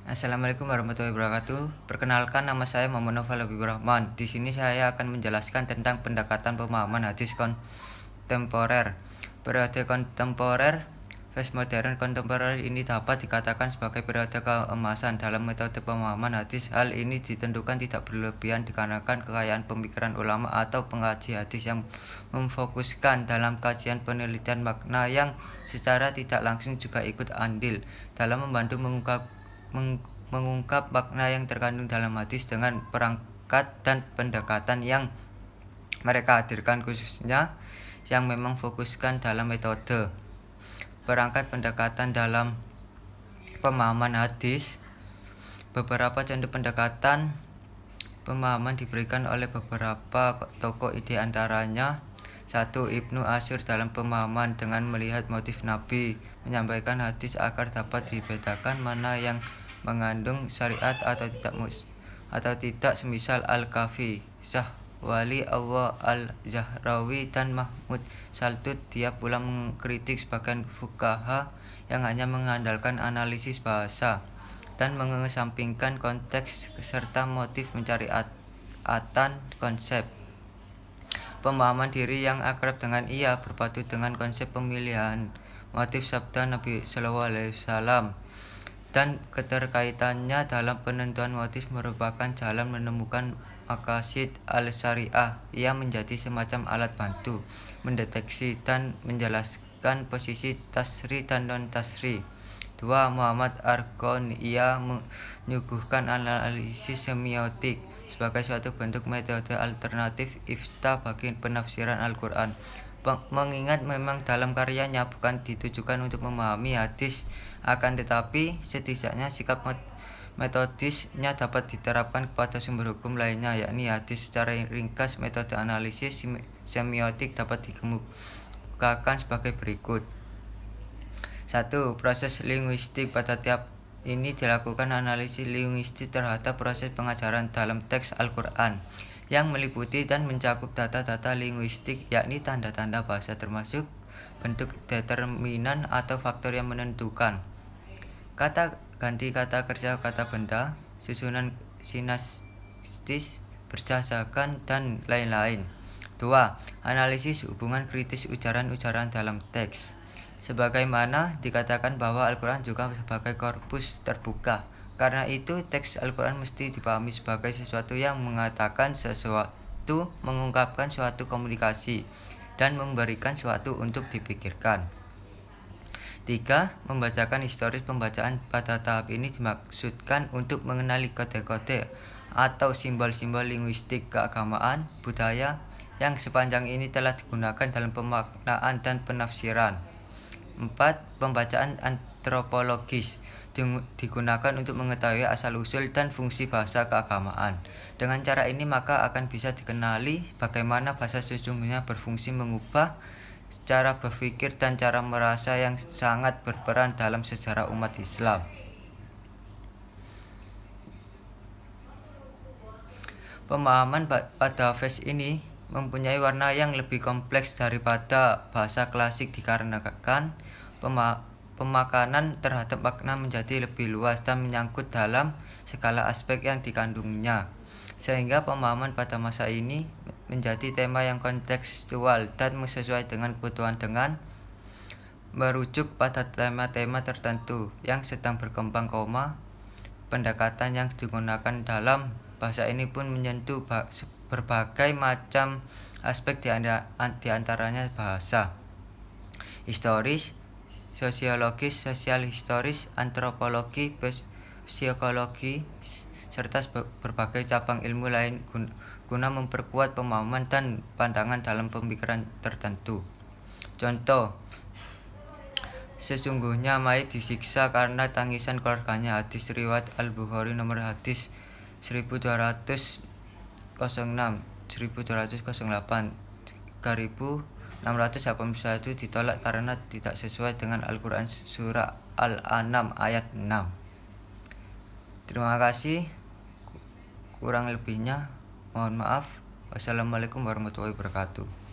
Assalamualaikum warahmatullahi wabarakatuh. Perkenalkan, nama saya Muhammad Novel Habibur Rahman. Di sini saya akan menjelaskan tentang pendekatan pemahaman hadis kontemporer. Periode kontemporer, fase modern kontemporer ini dapat dikatakan sebagai periode keemasan dalam metode pemahaman hadis. Hal ini ditentukan tidak berlebihan dikarenakan kekayaan pemikiran ulama atau pengkaji hadis yang memfokuskan dalam kajian penelitian makna yang secara tidak langsung juga ikut andil dalam membantu mengungkap makna yang terkandung dalam hadis dengan perangkat dan pendekatan yang mereka hadirkan, khususnya yang memang fokuskan dalam metode perangkat pendekatan dalam pemahaman hadis. Beberapa contoh pendekatan pemahaman diberikan oleh beberapa tokoh, di antaranya 1. Ibnu Asyur dalam pemahaman dengan melihat motif Nabi menyampaikan hadis agar dapat dibedakan mana yang mengandung syariat atau tidak, semisal Al-Kafi, Syahwali Allah Al-Zahrawi dan Mahmud Saltut. Dia pula mengkritik sebagian fuqaha yang hanya mengandalkan analisis bahasa dan mengesampingkan konteks serta motif mencariatan konsep. Pemahaman diri yang akrab dengan ia berpadu dengan konsep pemilihan motif sabda Nabi SAW dan keterkaitannya dalam penentuan motif merupakan jalan menemukan maqasid al-syariah. Ia menjadi semacam alat bantu mendeteksi dan menjelaskan posisi tasri dan non-tasri. 2. Muhammad Argon, ia menyuguhkan analisis semiotik sebagai suatu bentuk metode alternatif ifta bagi penafsiran Al-Quran. Mengingat memang dalam karyanya bukan ditujukan untuk memahami hadis, akan tetapi setidaknya sikap metodisnya dapat diterapkan kepada sumber hukum lainnya, yakni hadis. Secara ringkas, metode analisis semiotik dapat dikemukakan sebagai berikut. 1. Proses linguistik. Pada tiap ini dilakukan analisis linguistik terhadap proses pengajaran dalam teks Al-Quran yang meliputi dan mencakup data-data linguistik, yakni tanda-tanda bahasa termasuk bentuk determinan atau faktor yang menentukan, kata ganti, kata kerja, kata benda, susunan sintaksis, berjajakan, dan lain-lain. 2. Analisis hubungan kritis ujaran-ujaran dalam teks. Sebagaimana dikatakan bahwa Al-Quran juga sebagai korpus terbuka, karena itu teks Al-Quran mesti dipahami sebagai sesuatu yang mengatakan sesuatu, mengungkapkan suatu komunikasi, dan memberikan suatu untuk dipikirkan. 3. Membacakan historis. Pembacaan pada tahap ini dimaksudkan untuk mengenali kode-kode atau simbol-simbol linguistik keagamaan, budaya yang sepanjang ini telah digunakan dalam pemaknaan dan penafsiran. 4. Pembacaan antropologis digunakan untuk mengetahui asal-usul dan fungsi bahasa keagamaan. Dengan cara ini maka akan bisa dikenali bagaimana bahasa sesungguhnya berfungsi mengubah cara berpikir dan cara merasa yang sangat berperan dalam sejarah umat Islam. Pemahaman pada fase ini mempunyai warna yang lebih kompleks daripada bahasa klasik dikarenakan pemakanan terhadap makna menjadi lebih luas dan menyangkut dalam segala aspek yang dikandungnya, sehingga pemahaman pada masa ini menjadi tema yang kontekstual dan sesuai dengan kebutuhan dengan merujuk pada tema-tema tertentu yang sedang berkembang, pendekatan yang digunakan dalam bahasa ini pun menyentuh berbagai macam aspek, di antaranya bahasa, historis, sosiologis, sosial historis, antropologi, psikologi, serta berbagai cabang ilmu lain guna memperkuat pemahaman dan pandangan dalam pemikiran tertentu. Contoh, sesungguhnya mayit disiksa karena tangisan keluarganya. Hadis riwayat Al-Bukhari nomor hadis 1206, 1208, 3681 ditolak karena tidak sesuai dengan Al-Quran surah Al-An'am ayat 6. Terima kasih. Kurang lebihnya mohon maaf. Wassalamualaikum warahmatullahi wabarakatuh.